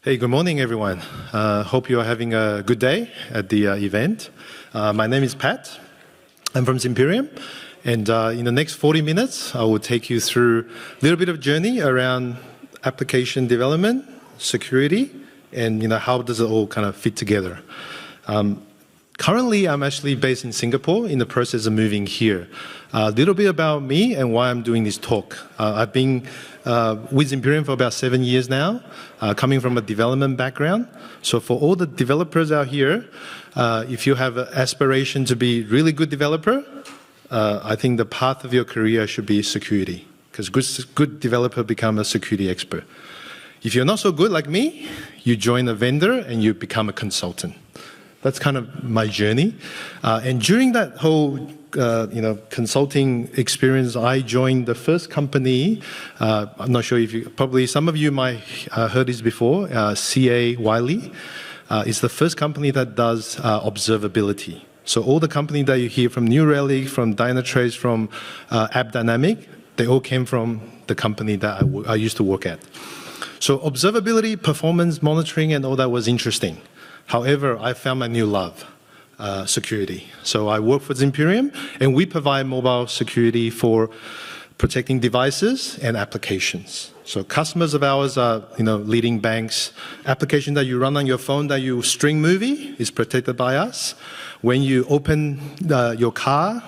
Hey, good morning, everyone. Hope you are having a good day at the event. My name is Pat. I'm from Zimperium, and in the next 40 minutes, I will take you through a little bit of journey around application development, security, and how does it all kind of fit together. Currently, I'm actually based in Singapore in the process of moving here. A little bit about me and why I'm doing this talk. I've been with Zimperium for about 7 years now, coming from a development background. So for all the developers out here, if you have an aspiration to be a really good developer, I think the path of your career should be security, because good developer become a security expert. If you're not so good like me, you join a vendor and you become a consultant. That's kind of my journey. And during that whole consulting experience, I joined the first company. I'm not sure if probably some of you might heard this before. CA Wiley is the first company that does observability. So all the companies that you hear from New Relic, from Dynatrace, from AppDynamic, they all came from the company that I used to work at. So observability, performance monitoring, and all that was interesting. However, I found my new love, security. So I work for Zimperium, and we provide mobile security for protecting devices and applications. So customers of ours are, leading banks. Application that you run on your phone that you stream movie is protected by us. When you open your car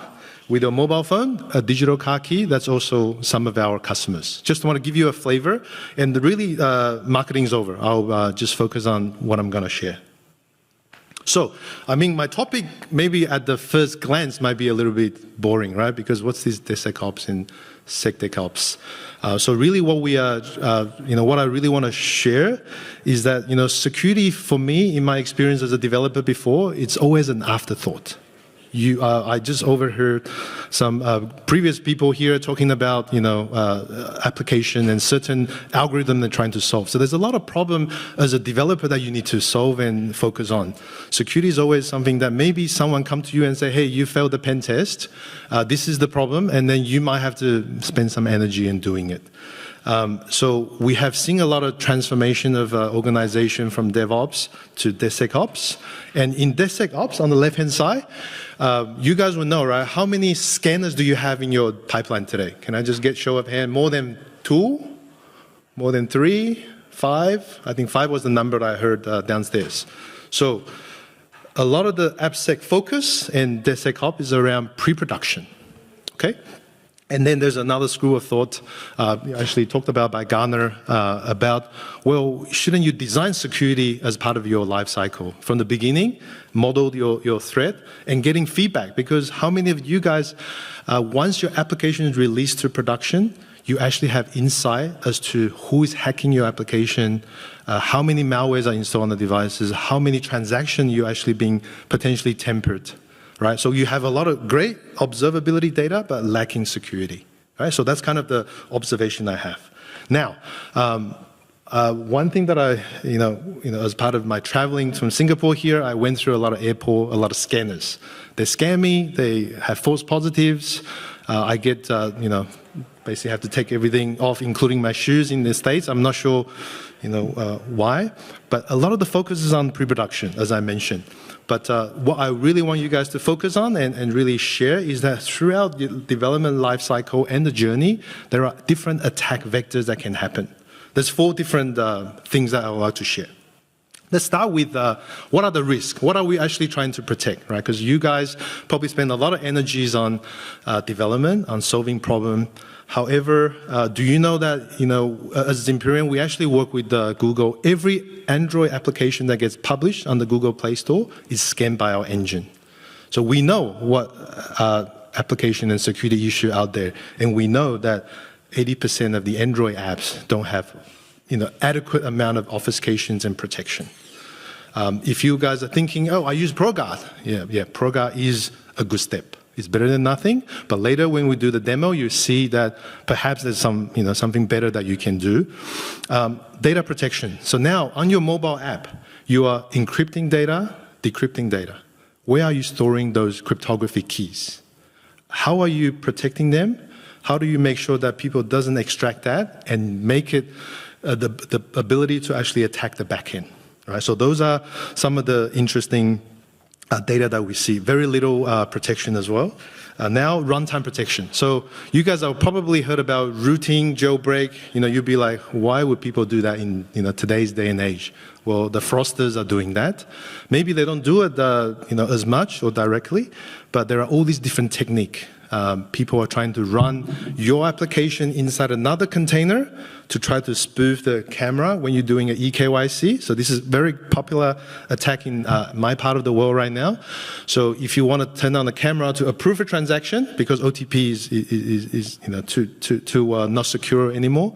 with your mobile phone, a digital car key, that's also some of our customers. Just want to give you a flavor, and really, marketing's over. I'll just focus on what I'm going to share. So, my topic maybe at the first glance might be a little bit boring, right? Because what's this DevSecOps and SecDevOps? So really what we are, what I really want to share is that, security for me, in my experience as a developer before, it's always an afterthought. I just overheard some previous people here talking about, application and certain algorithm they're trying to solve. So there's a lot of problem as a developer that you need to solve and focus on. Security is always something that maybe someone come to you and say, hey, you failed the pen test. This is the problem. And then you might have to spend some energy in doing it. So we have seen a lot of transformation of organization from DevOps to DevSecOps. And in DevSecOps, on the left-hand side, you guys will know, right? How many scanners do you have in your pipeline today? Can I just get show of hand? More than 2? More than 3? 5? I think 5 was the number I heard downstairs. So a lot of the AppSec focus and DevSecOps is around pre-production, okay? And then there's another school of thought, actually talked about by Gartner, about, well, shouldn't you design security as part of your life cycle? From the beginning, model your threat and getting feedback. Because how many of you guys, once your application is released to production, you actually have insight as to who is hacking your application, how many malwares are installed on the devices, how many transactions you're actually being potentially tempered. Right, so you have a lot of great observability data, but lacking security. Right, so that's kind of the observation I have. Now, one thing that I, as part of my traveling from Singapore here, I went through a lot of airport, a lot of scanners. They scan me. They have false positives. I get, basically have to take everything off, including my shoes in the States. I'm not sure, why, but a lot of the focus is on pre-production, as I mentioned. But what I really want you guys to focus on and really share is that throughout the development lifecycle and the journey, there are different attack vectors that can happen. There's 4 different things that I would like to share. Let's start with what are the risks? What are we actually trying to protect, right? Because you guys probably spend a lot of energies on development, on solving problems. However, do you know that, as Zimperium, we actually work with Google. Every Android application that gets published on the Google Play Store is scanned by our engine. So we know what application and security issue out there, and we know that 80% of the Android apps don't have, adequate amount of obfuscations and protection. If you guys are thinking, oh, I use ProGuard. Yeah, ProGuard is a good step. It's better than nothing, but later when we do the demo, you see that perhaps there's some, something better that you can do. Data protection. So now on your mobile app, you are encrypting data, decrypting data. Where are you storing those cryptography keys? How are you protecting them? How do you make sure that people doesn't extract that and make it the ability to actually attack the backend? Right? So those are some of the interesting data that we see. Very little protection as well. Now, runtime protection. So you guys have probably heard about routing, jailbreak. You'd be like, why would people do that in today's day and age? Well, the fraudsters are doing that. Maybe they don't do it as much or directly, but there are all these different techniques. People are trying to run your application inside another container to try to spoof the camera when you're doing an eKYC. So this is very popular attack in my part of the world right now. So if you want to turn on the camera to approve a transaction, because OTP is too not secure anymore,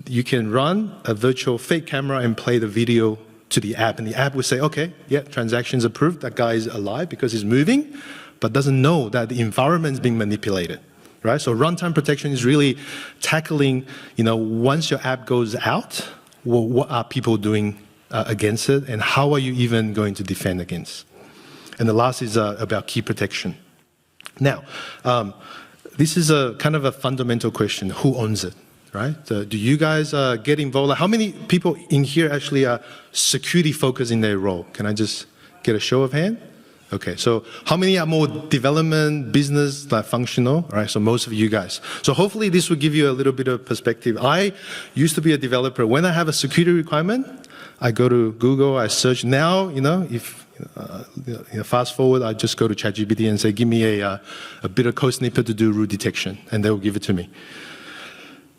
you can run a virtual fake camera and play the video to the app. And the app will say, okay, yeah, transaction's approved. That guy is alive because he's moving, but doesn't know that the environment is being manipulated, right? So runtime protection is really tackling, once your app goes out, what are people doing against it, and how are you even going to defend against? And the last is about key protection. Now, this is a kind of a fundamental question: who owns it, right? So do you guys get involved? Like, how many people in here actually are security focused in their role? Can I just get a show of hand? Okay, so how many are more development, business, like functional? All right, so most of you guys. So hopefully this will give you a little bit of perspective. I used to be a developer. When I have a security requirement, I go to Google, I search. Now, if fast forward, I just go to ChatGPT and say, give me a bit of code snippet to do root detection, and they will give it to me.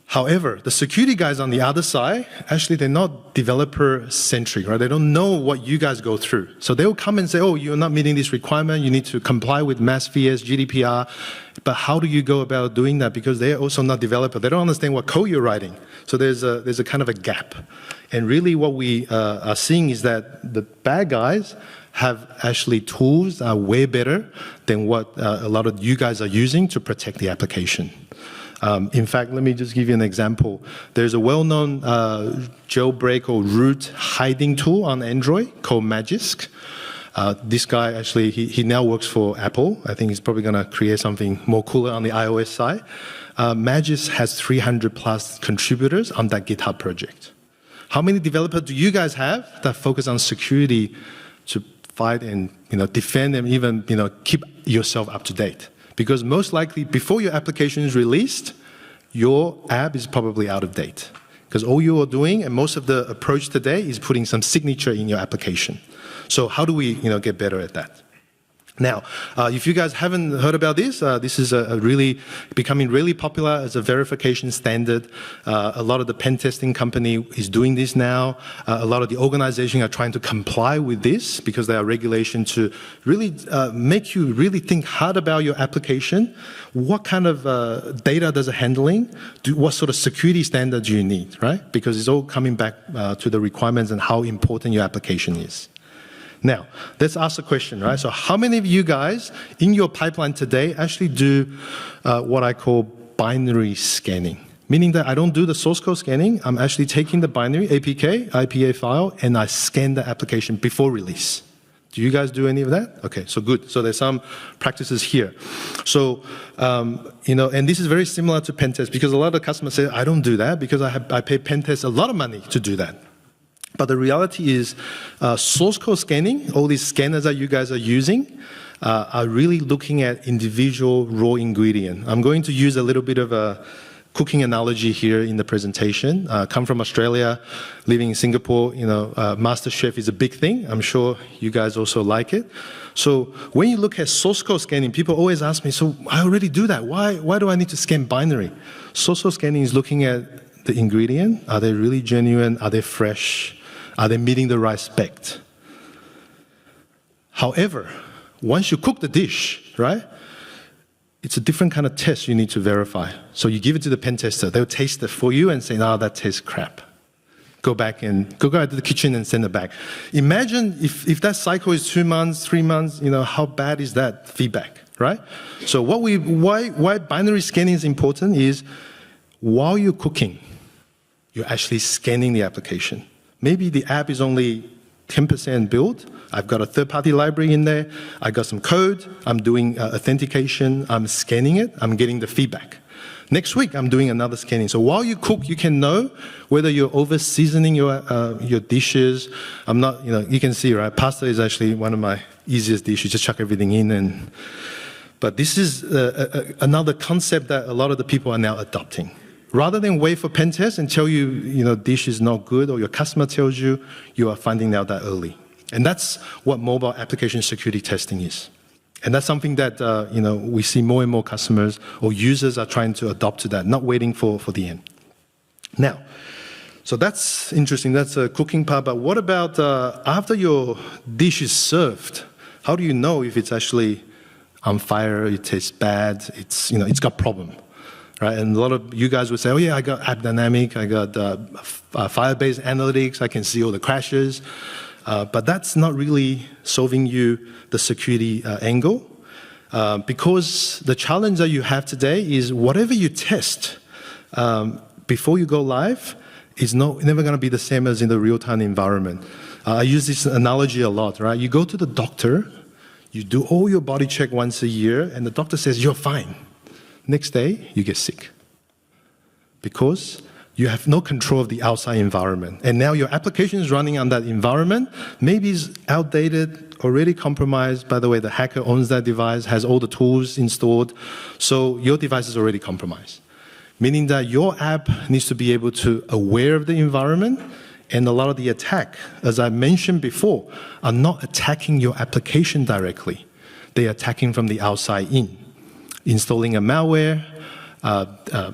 However, the security guys on the other side, actually, they're not developer-centric, right? They don't know what you guys go through. So they will come and say, oh, you're not meeting this requirement. You need to comply with MAS-VS, GDPR. But how do you go about doing that? Because they're also not developer. They don't understand what code you're writing. So there's a kind of a gap. And really what we are seeing is that the bad guys have actually tools that are way better than what a lot of you guys are using to protect the application. In fact, let me just give you an example. There's a well-known jailbreak or root hiding tool on Android called Magisk. This guy actually, he now works for Apple. I think he's probably going to create something more cooler on the iOS side. Magisk has 300 plus contributors on that GitHub project. How many developers do you guys have that focus on security to fight and defend and even keep yourself up to date? Because most likely, before your application is released, your app is probably out of date. Because all you are doing, and most of the approach today, is putting some signature in your application. So how do we get better at that? Now, if you guys haven't heard about this, this is becoming really popular as a verification standard. A lot of the pen testing company is doing this now. A lot of the organizations are trying to comply with this because there are regulations to really make you really think hard about your application. What kind of data does it handling? What sort of security standards do you need, right? Because it's all coming back to the requirements and how important your application is. Now, let's ask a question, right? So how many of you guys in your pipeline today actually do what I call binary scanning? Meaning that I don't do the source code scanning. I'm actually taking the binary APK, IPA file, and I scan the application before release. Do you guys do any of that? Okay, so good. So there's some practices here. So, and this is very similar to pen test because a lot of customers say, I don't do that because I pay pen test a lot of money to do that. But the reality is source code scanning, all these scanners that you guys are using, are really looking at individual raw ingredient. I'm going to use a little bit of a cooking analogy here in the presentation. Come from Australia, living in Singapore, Master Chef is a big thing. I'm sure you guys also like it. So when you look at source code scanning, people always ask me, so I already do that. Why do I need to scan binary? Source code scanning is looking at the ingredient. Are they really genuine? Are they fresh? Are they meeting the right spec? However, once you cook the dish, right, it's a different kind of test you need to verify. So you give it to the pen tester. They'll taste it for you and say, no, that tastes crap. Go back to the kitchen and send it back. Imagine if that cycle is 2 months, 3 months, how bad is that feedback, right? So why binary scanning is important is while you're cooking, you're actually scanning the application. Maybe the app is only 10% built. I've got a third-party library in there. I got some code. I'm doing authentication. I'm scanning it. I'm getting the feedback. Next week, I'm doing another scanning. So while you cook, you can know whether you're over seasoning your dishes. I'm not, you can see, right? Pasta is actually one of my easiest dishes. Just chuck everything in. But this is another concept that a lot of the people are now adopting. Rather than wait for pen test and tell you, dish is not good, or your customer tells you, you are finding out that early. And that's what mobile application security testing is. And that's something that, we see more and more customers or users are trying to adopt to that, not waiting for the end. Now, so that's interesting. That's a cooking part. But what about after your dish is served? How do you know if it's actually on fire, it tastes bad, it's got problem, right? And a lot of you guys would say, oh yeah, I got App Dynamic, I got Firebase Analytics, I can see all the crashes. But that's not really solving you the security angle, because the challenge that you have today is whatever you test before you go live is never going to be the same as in the real-time environment. I use this analogy a lot, right? You go to the doctor, you do all your body check once a year, and the doctor says, you're fine. Next day, you get sick. Because you have no control of the outside environment. And now your application is running on that environment. Maybe it's outdated, already compromised. By the way, the hacker owns that device, has all the tools installed. So your device is already compromised. Meaning that your app needs to be able to aware of the environment. And a lot of the attack, as I mentioned before, are not attacking your application directly. They're attacking from the outside in. Installing a malware,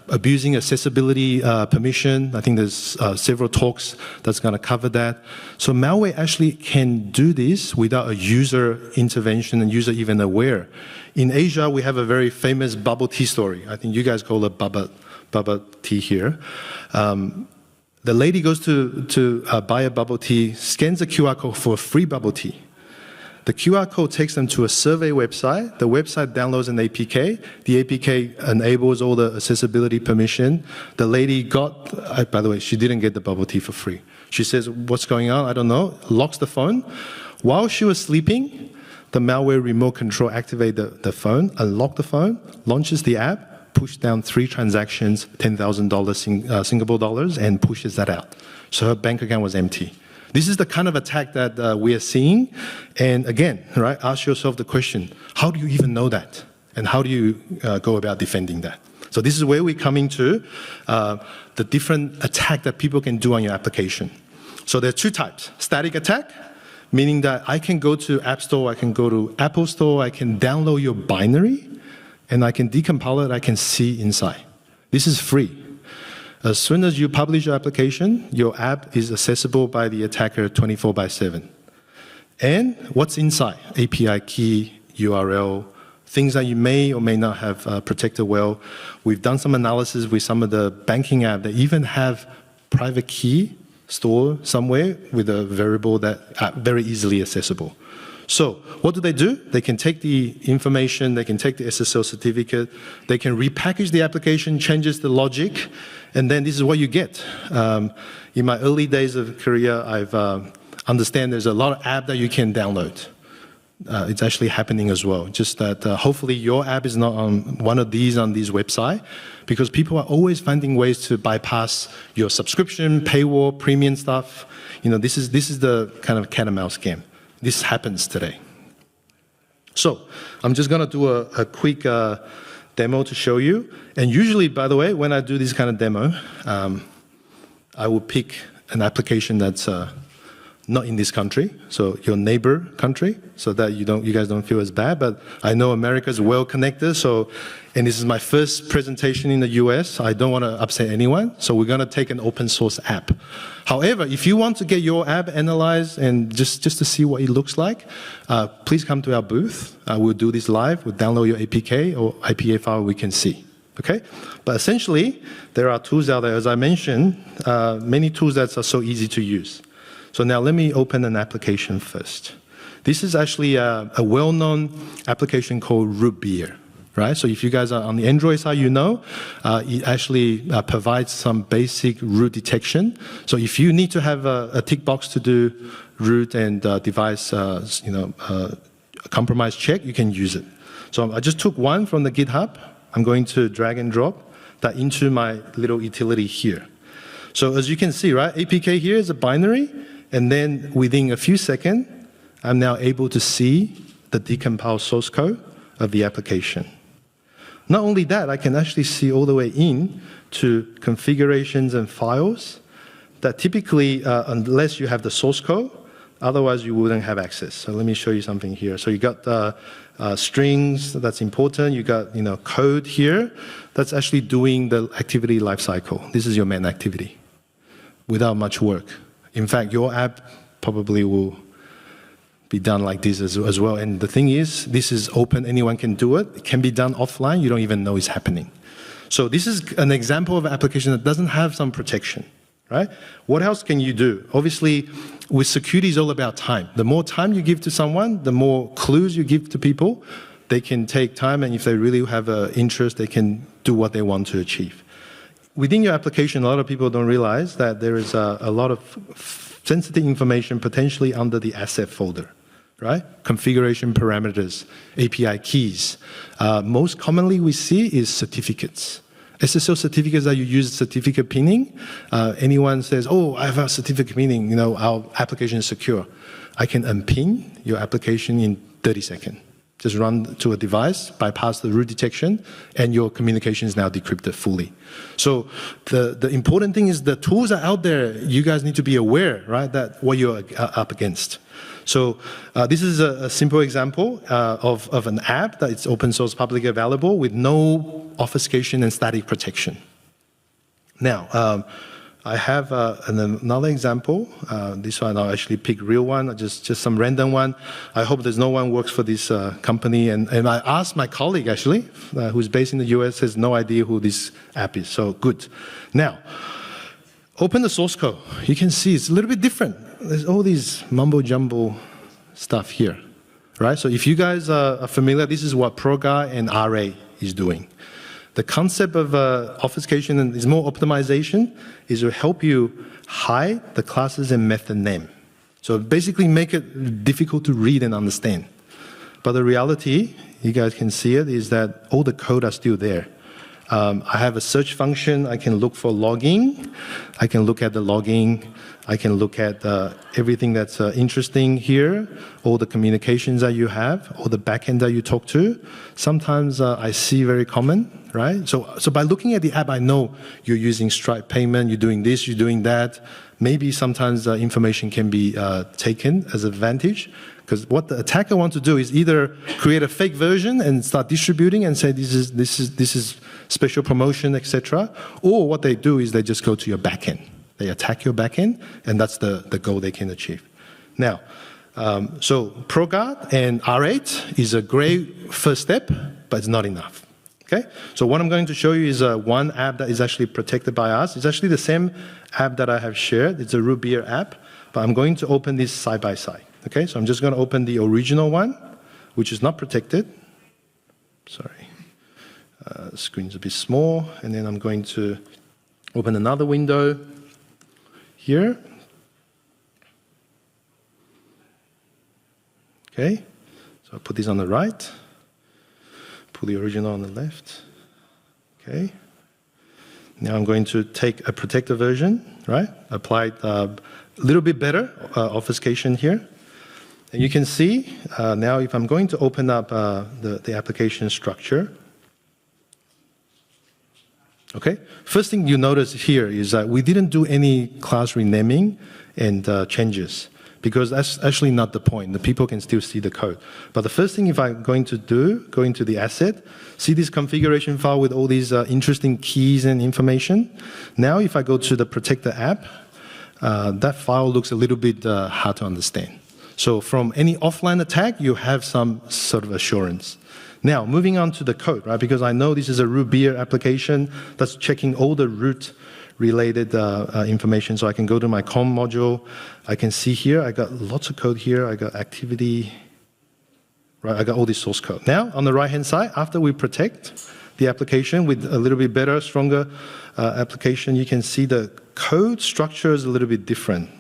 abusing accessibility permission. I think there's several talks that's going to cover that. So malware actually can do this without a user intervention and user even aware. In Asia, we have a very famous bubble tea story. I think you guys call it bubble tea here. The lady goes to buy a bubble tea, scans the QR code for a free bubble tea. The QR code takes them to a survey website. The website downloads an APK. The APK enables all the accessibility permission. The lady got, by the way, she didn't get the bubble tea for free. She says, what's going on? I don't know. Locks the phone. While she was sleeping, the malware remote control activated the phone, unlocked the phone, launches the app, pushed down 3 transactions, $10,000 Singapore dollars, and pushes that out. So her bank account was empty. This is the kind of attack that we are seeing. And again, right, ask yourself the question, how do you even know that? And how do you go about defending that? So this is where we're coming to the different attack that people can do on your application. So there are 2 types. Static attack, meaning that I can go to App Store, I can go to Apple Store, I can download your binary, and I can decompile it, I can see inside. This is free. As soon as you publish your application, your app is accessible by the attacker 24/7. And what's inside? API key, URL, things that you may or may not have protected well. We've done some analysis with some of the banking apps that even have private key stored somewhere with a variable that are very easily accessible. So what do? They can take the information, they can take the SSL certificate, they can repackage the application, changes the logic, and then this is what you get. In my early days of career, I've understand there's a lot of app that you can download. It's actually happening as well. Just that hopefully your app is not on one of these on this website, because people are always finding ways to bypass your subscription, paywall, premium stuff. This is the kind of cat and mouse game. This happens today. So I'm just going to do a quick demo to show you. And usually, by the way, when I do this kind of demo, I will pick an application that's not in this country, so your neighbor country, so that you guys don't feel as bad. But I know America's well connected, and this is my first presentation in the US. I don't want to upset anyone, so we're going to take an open source app. However, if you want to get your app analyzed and just to see what it looks like, please come to our booth. We'll do this live. We'll download your APK or IPA file we can see. Okay? But essentially, there are tools out there. As I mentioned, many tools that are so easy to use. So now let me open an application first. This is actually a well-known application called Root Beer, right? So if you guys are on the Android side, it actually provides some basic root detection. So if you need to have a tick box to do root and device, compromise check, you can use it. So I just took one from the GitHub. I'm going to drag and drop that into my little utility here. So as you can see, right, APK here is a binary, and then within a few seconds, I'm now able to see the decompiled source code of the application. Not only that, I can actually see all the way in to configurations and files that typically, unless you have the source code, otherwise you wouldn't have access. So let me show you something here. So you got strings, that's important. You got code here. That's actually doing the activity lifecycle. This is your main activity without much work. In fact, your app probably will be done like this as well. And the thing is, this is open, anyone can do it. It can be done offline, you don't even know it's happening. So this is an example of an application that doesn't have some protection, right? What else can you do? Obviously, with security, it's all about time. The more time you give to someone, the more clues you give to people, they can take time, and if they really have an interest, they can do what they want to achieve. Within your application, a lot of people don't realize that there is a lot of sensitive information potentially under the asset folder, right? Configuration parameters, API keys. Most commonly we see is certificates. SSL certificates that you use certificate pinning. Anyone says, oh, I have a certificate pinning, our application is secure. I can unpin your application in 30 seconds. Just run to a device, bypass the root detection, and your communication is now decrypted fully. So the important thing is the tools are out there. You guys need to be aware, right, that what you're up against. So this is a simple example of an app that is open source, publicly available with no obfuscation and static protection. Now, I have another example. This one I'll actually pick real one, just some random one. I hope there's no one works for this company. And I asked my colleague actually, who's based in the US, has no idea who this app is. So good. Now, open the source code. You can see it's a little bit different. There's all these mumbo jumbo stuff here, right? So if you guys are familiar, this is what ProGuard and RA is doing. The concept of obfuscation and is more optimization is to help you hide the classes and method name. So basically make it difficult to read and understand. But the reality, you guys can see it, is that all the code are still there. I have a search function. I can look for logging. I can look at the logging. I can look at everything that's interesting here, all the communications that you have, all the backend that you talk to. Sometimes I see very common, right? So by looking at the app, I know you're using Stripe payment, you're doing this, you're doing that. Maybe sometimes information can be taken as advantage, because what the attacker wants to do is either create a fake version and start distributing and say this is special promotion, etc. Or what they do is they just go to your backend. They attack your backend, and that's the goal they can achieve. Now, so ProGuard and R8 is a great first step, but it's not enough. Okay? So what I'm going to show you is one app that is actually protected by us. It's actually the same app that I have shared. It's a root beer app, but I'm going to open this side by side. Okay? So I'm just going to open the original one, which is not protected. Sorry. The screen's a bit small, and then I'm going to open another window here. Okay, so I put this on the right, put the original on the left. Okay, now I'm going to take a protected version, right? Apply a little bit better obfuscation here. And you can see now if I'm going to open up the application structure. Okay, first thing you notice here is that we didn't do any class renaming and changes, because that's actually not the point. The people can still see the code. But the first thing if I'm going to do, go into the asset, see this configuration file with all these interesting keys and information. Now if I go to the protector app, that file looks a little bit hard to understand. So from any offline attack, you have some sort of assurance. Now, moving on to the code, right? Because I know this is a root beer application that's checking all the root-related information. So I can go to my com module. I can see here, I got lots of code here. I got activity, right? I got all this source code. Now, on the right-hand side, after we protect the application with a little bit better, stronger application, you can see the code structure is a little bit different.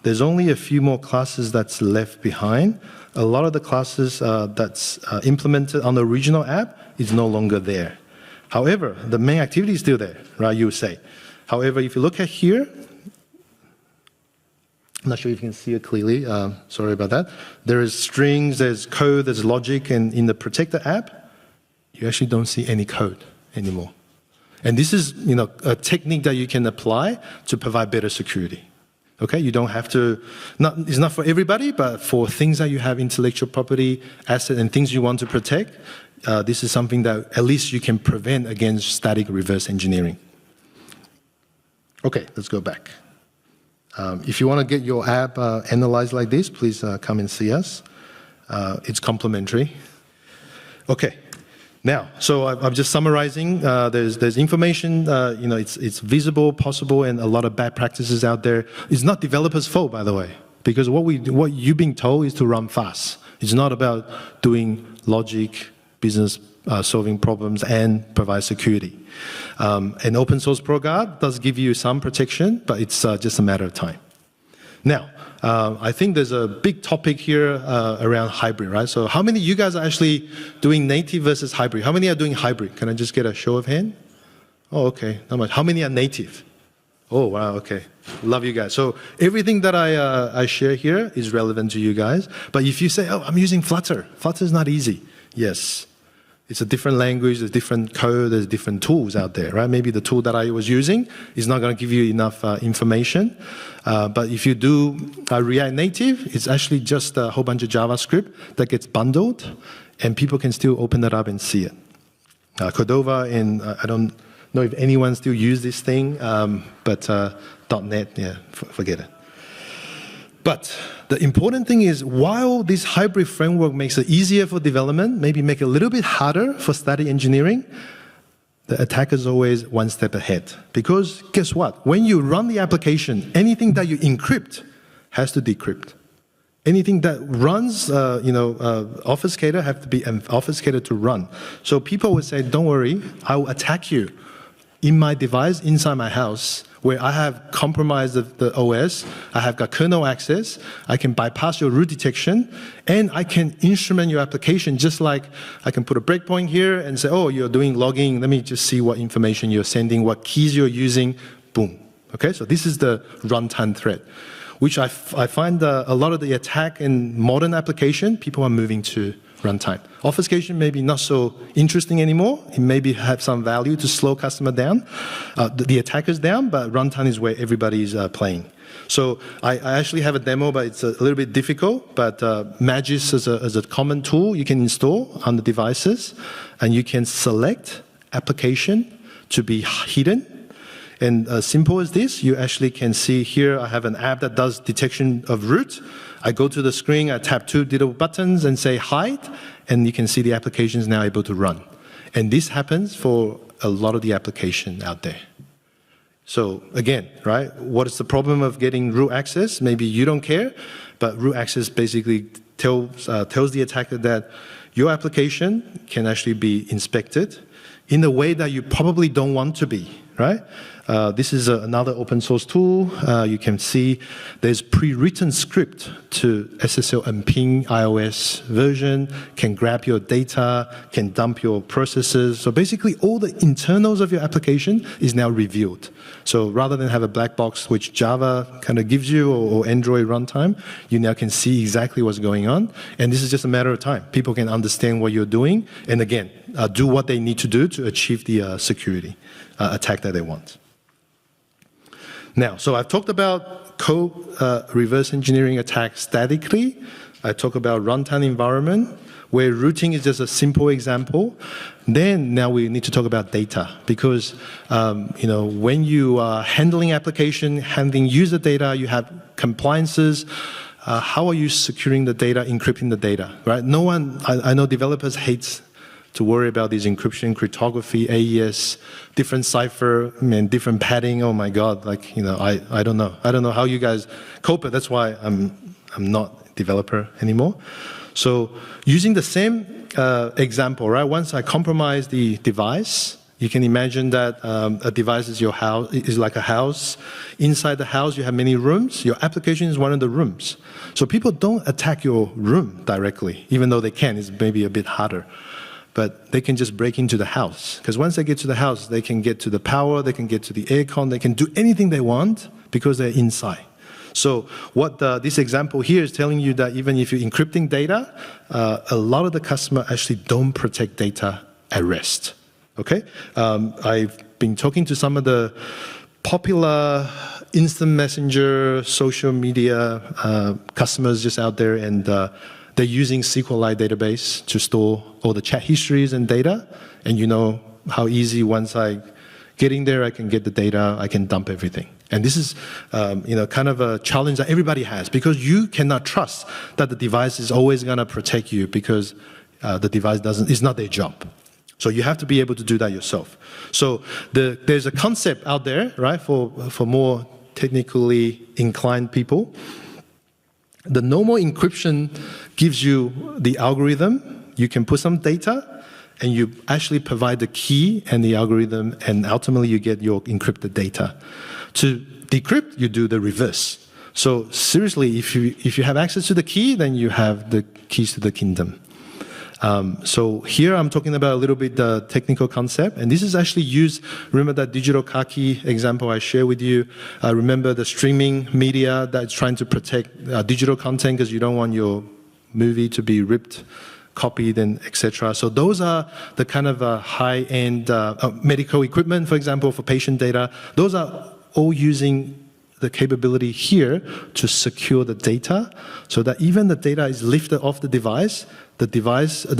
There's only a few more classes that's left behind. A lot of the classes that's implemented on the original app is no longer there. However, the main activity is still there, right, you would say. However, if you look at here, I'm not sure if you can see it clearly, sorry about that. There is strings, there's code, there's logic, and in the Protector app, you actually don't see any code anymore. And this is, a technique that you can apply to provide better security. Okay, you don't have to, it's not for everybody, but for things that you have intellectual property, asset, and things you want to protect, this is something that at least you can prevent against static reverse engineering. Okay, let's go back. If you want to get your app analyzed like this, please come and see us. It's complimentary. Okay. Now, so I'm just summarizing. There's information, it's visible, possible, and a lot of bad practices out there. It's not developers' fault, by the way, because what you're being told is to run fast. It's not about doing logic, business, solving problems, and provide security. An open source ProGuard does give you some protection, but it's just a matter of time. Now, I think there's a big topic here around hybrid, right? So how many of you guys are actually doing native versus hybrid? How many are doing hybrid? Can I just get a show of hand? Oh, okay, not much. How many are native? Oh, wow, okay. Love you guys. So everything that I share here is relevant to you guys. But if you say, oh, I'm using Flutter. Flutter is not easy. Yes. It's a different language, there's different code, there's different tools out there, right? Maybe the tool that I was using is not going to give you enough information. But if you do React Native, it's actually just a whole bunch of JavaScript that gets bundled, and people can still open that up and see it. Cordova, and I don't know if anyone still uses this thing, but .NET, yeah, forget it. But the important thing is, while this hybrid framework makes it easier for development, maybe make it a little bit harder for static engineering, the attacker is always one step ahead. Because guess what? When you run the application, anything that you encrypt has to decrypt. Anything that runs, obfuscator have to be obfuscated to run. So people would say, don't worry, I will attack you in my device, inside my house, where I have compromised the OS, I have got kernel access, I can bypass your root detection, and I can instrument your application just like I can put a breakpoint here and say, oh, you're doing logging, let me just see what information you're sending, what keys you're using, boom. Okay, so this is the runtime threat, which I find a lot of the attack in modern application, people are moving to runtime. Obfuscation may be not so interesting anymore. It maybe have some value to slow customer down, the attackers down, but runtime is where everybody is playing. So I actually have a demo, but it's a little bit difficult. But Magis is a common tool you can install on the devices, and you can select application to be hidden. And simple as this, you actually can see here I have an app that does detection of root. I go to the screen, I tap two little buttons and say hide, and you can see the application is now able to run. And this happens for a lot of the application out there. So again, right, what is the problem of getting root access? Maybe you don't care, but root access basically tells the attacker that your application can actually be inspected in a way that you probably don't want to be, right? This is another open source tool. You can see there's pre-written script to SSL and ping iOS version, can grab your data, can dump your processes. So basically all the internals of your application is now revealed. So rather than have a black box which Java kind of gives you or Android runtime, you now can see exactly what's going on. And this is just a matter of time. People can understand what you're doing and again, do what they need to do to achieve the security attack that they want. Now, so I've talked about code reverse engineering attack statically. I talk about runtime environment, where routing is just a simple example. Then now we need to talk about data, because when you are handling application, handling user data, you have compliances. How are you securing the data, encrypting the data, right? No one, I know developers hate to worry about these encryption, cryptography, AES, different cipher, and different padding. Oh my God, like, I don't know. I don't know how you guys cope, but that's why I'm not a developer anymore. So using the same example, right? Once I compromise the device, you can imagine that a device is your house, is like a house. Inside the house, you have many rooms. Your application is one of the rooms. So people don't attack your room directly, even though they can. It's maybe a bit harder. but they can just break into the house. Because once they get to the house, they can get to the power, they can get to the aircon, they can do anything they want because they're inside. So what this example here is telling you that even if you're encrypting data, a lot of the customer actually don't protect data at rest. Okay? I've been talking to some of the popular instant messenger, social media customers just out there, and they're using SQLite database to store all the chat histories and data. And you know how easy once I get in there, I can get the data, I can dump everything. And this is kind of a challenge that everybody has, because you cannot trust that the device is always going to protect you, because the device it's not their job. So you have to be able to do that yourself. So there's a concept out there, right, for more technically inclined people. The normal encryption gives you the algorithm. You can put some data, and you actually provide the key and the algorithm, and ultimately you get your encrypted data. To decrypt, you do the reverse. So seriously, if you have access to the key, then you have the keys to the kingdom. So here I'm talking about a little bit the technical concept, and this is actually used. Remember that digital car key example I shared with you? Remember the streaming media that's trying to protect digital content because you don't want your movie to be ripped, copied, and etc. So those are the kind of high-end medical equipment, for example, for patient data. Those are all using the capability here to secure the data, so that even the data is lifted off the device, the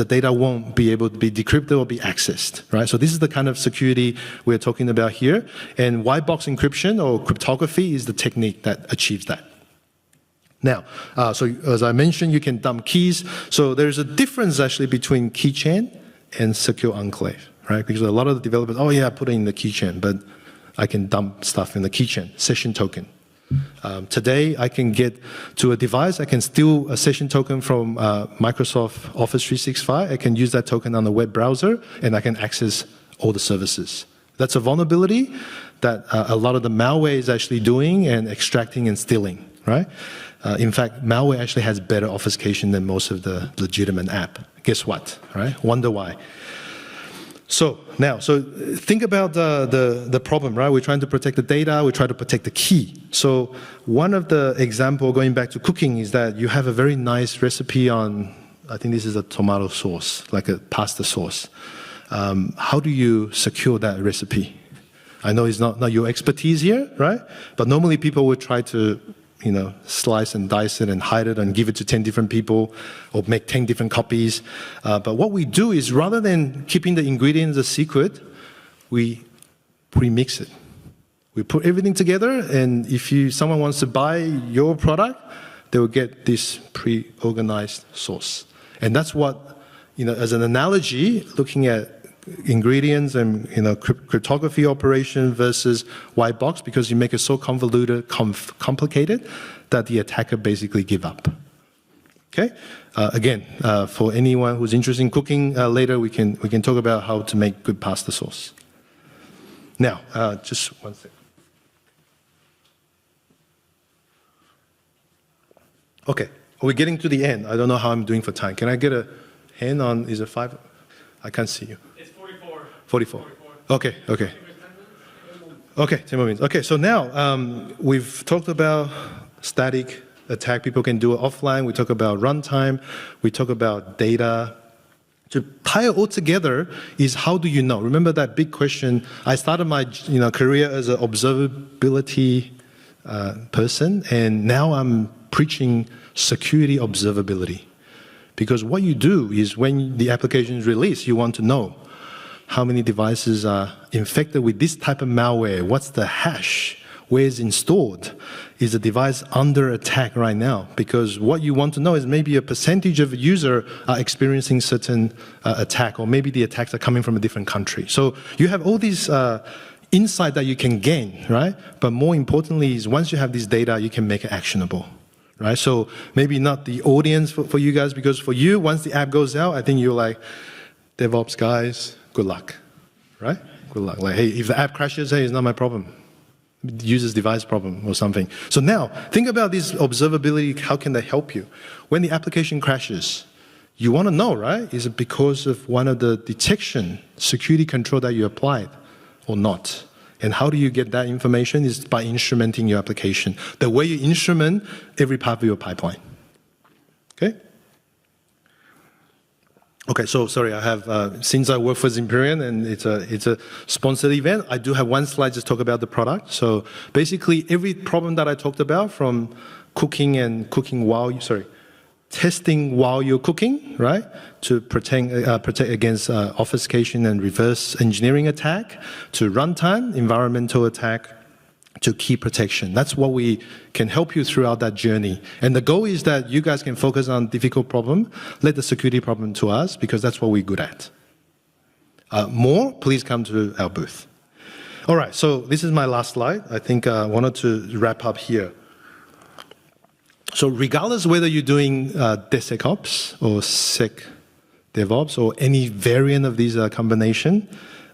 data won't be able to be decrypted or be accessed, right? So this is the kind of security we're talking about here. And white box encryption or cryptography is the technique that achieves that. Now, so as I mentioned, you can dump keys. So there's a difference actually between keychain and secure enclave, right? Because a lot of the developers, oh yeah, I put it in the keychain, but I can dump stuff in the keychain, session token. Today, I can get to a device, I can steal a session token from Microsoft Office 365, I can use that token on the web browser, and I can access all the services. That's a vulnerability that a lot of the malware is actually doing and extracting and stealing, right? In fact, malware actually has better obfuscation than most of the legitimate app. Guess what, right? Wonder why. So think about the problem, right? We're trying to protect the data, we try to protect the key. So one of the example going back to cooking is that you have a very nice recipe on, I think this is a tomato sauce, like a pasta sauce. How do you secure that recipe? I know it's not your expertise here, right? But normally people would try to slice and dice it and hide it and give it to 10 different people or make 10 different copies. But what we do is, rather than keeping the ingredients a secret, we pre-mix it. We put everything together, and if someone wants to buy your product, they will get this pre-organized sauce. And that's what, as an analogy, looking at ingredients and cryptography operation versus white box, because you make it so convoluted, complicated, that the attacker basically give up. Okay. Again, for anyone who's interested in cooking, later we can talk about how to make good pasta sauce. Now, just one second. Okay, we're getting to the end. I don't know how I'm doing for time. Can I get a hand on? Is it 5? I can't see you. 44. Okay. Okay, 10 more minutes. Okay, so now we've talked about static attack. People can do it offline. We talk about runtime. We talk about data. To tie it all together is, how do you know? Remember that big question? I started my career as an observability person, and now I'm preaching security observability. Because what you do is, when the application is released, you want to know how many devices are infected with this type of malware, what's the hash, where it's installed, is the device under attack right now? Because what you want to know is maybe a percentage of users are experiencing certain attack, or maybe the attacks are coming from a different country. So you have all these insight that you can gain, right? But more importantly is, once you have this data, you can make it actionable. Right? So maybe not the audience for you guys, because for you, once the app goes out, I think you're like, DevOps guys, good luck, right? Good luck. Like, hey, if the app crashes, hey, it's not my problem. User's device problem or something. So now, think about this observability. How can they help you? When the application crashes, You want to know, right? Is it because of one of the detection security control that you applied or not? And how do you get that information is by instrumenting your application. The way you instrument every part of your pipeline. Okay? Okay, so sorry, I have, since I work for Zimperian and it's a sponsored event, I do have one slide just talk about the product. So basically every problem that I talked about from cooking and cooking while testing while you're cooking, right? To protect against obfuscation and reverse engineering attack, to runtime, environmental attack, to key protection. That's what we can help you throughout that journey. And the goal is that you guys can focus on difficult problem, let the security problem to us, because that's what we're good at. More, please come to our booth. All right, so this is my last slide. I think I wanted to wrap up here. So regardless whether you're doing DevSecOps or SecDevOps or any variant of these combination,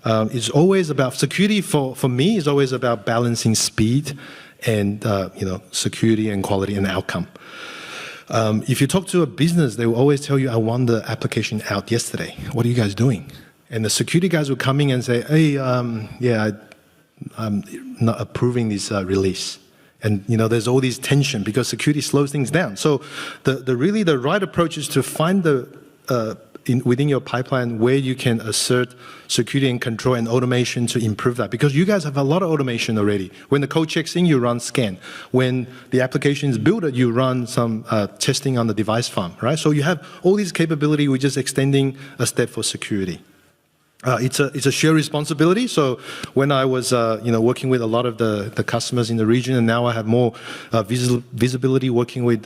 it's always about security. For me, is always about balancing speed and security and quality and outcome. If you talk to a business, they will always tell you, "I want the application out yesterday. What are you guys doing?" And the security guys will come in and say, "Hey, I'm not approving this release." And there's all this tension because security slows things down. So really the right approach is to find within your pipeline where you can assert security and control and automation to improve that. Because you guys have a lot of automation already. When the code checks in, you run scan. When the application is built, you run some testing on the device farm, right? So you have all these capability. We're just extending a step for security. It's a shared responsibility. So when I was working with a lot of the customers in the region, and now I have more visibility working with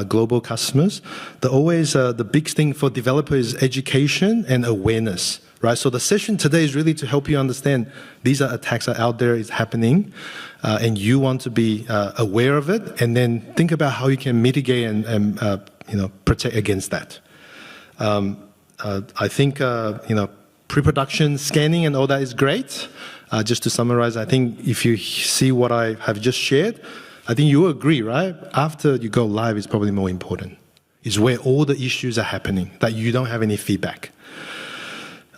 global customers, the big thing for developers is education and awareness, right? So the session today is really to help you understand these attacks are out there, it's happening, and you want to be aware of it, and then think about how you can mitigate and protect against that. I think pre-production scanning and all that is great. Just to summarize, I think if you see what I have just shared, I think you will agree, right? After you go live is probably more important. It's where all the issues are happening, that you don't have any feedback.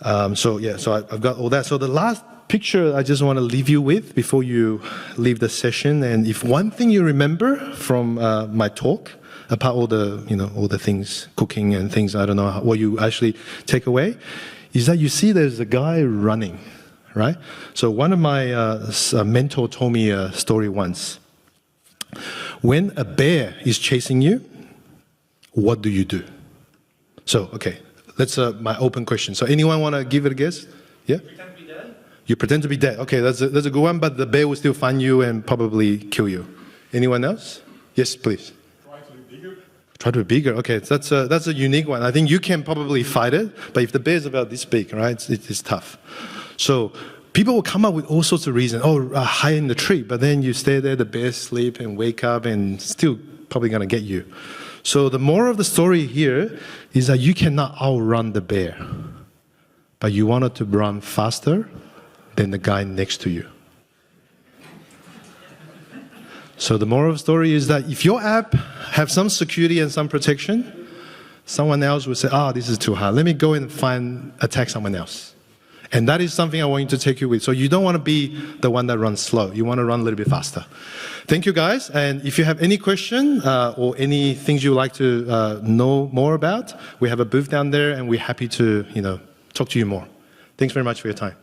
So I've got all that. So the last picture I just want to leave you with before you leave the session, and if one thing you remember from my talk, apart all the things, cooking and things, I don't know what you actually take away, is that you see there's a guy running, right? So one of my mentor told me a story once. When a bear is chasing you, what do you do? So, okay, that's my open question. So anyone want to give it a guess? Yeah? Pretend to be dead. You pretend to be dead. Okay, that's a good one, but the bear will still find you and probably kill you. Anyone else? Yes, please. Try to be bigger. Okay, that's a unique one. I think you can probably fight it, but if the bear is about this big, right, it's tough. So people will come up with all sorts of reasons. Oh, hide in the tree, but then you stay there, the bear sleep and wake up and still probably going to get you. So the moral of the story here is that you cannot outrun the bear, but you want it to run faster than the guy next to you. So the moral of the story is that if your app have some security and some protection, someone else will say, this is too hard. Let me go and attack someone else. And that is something I want you to take you with. So you don't want to be the one that runs slow. You want to run a little bit faster. Thank you, guys. And if you have any question or any things you would like to know more about, we have a booth down there, and we're happy to talk to you more. Thanks very much for your time.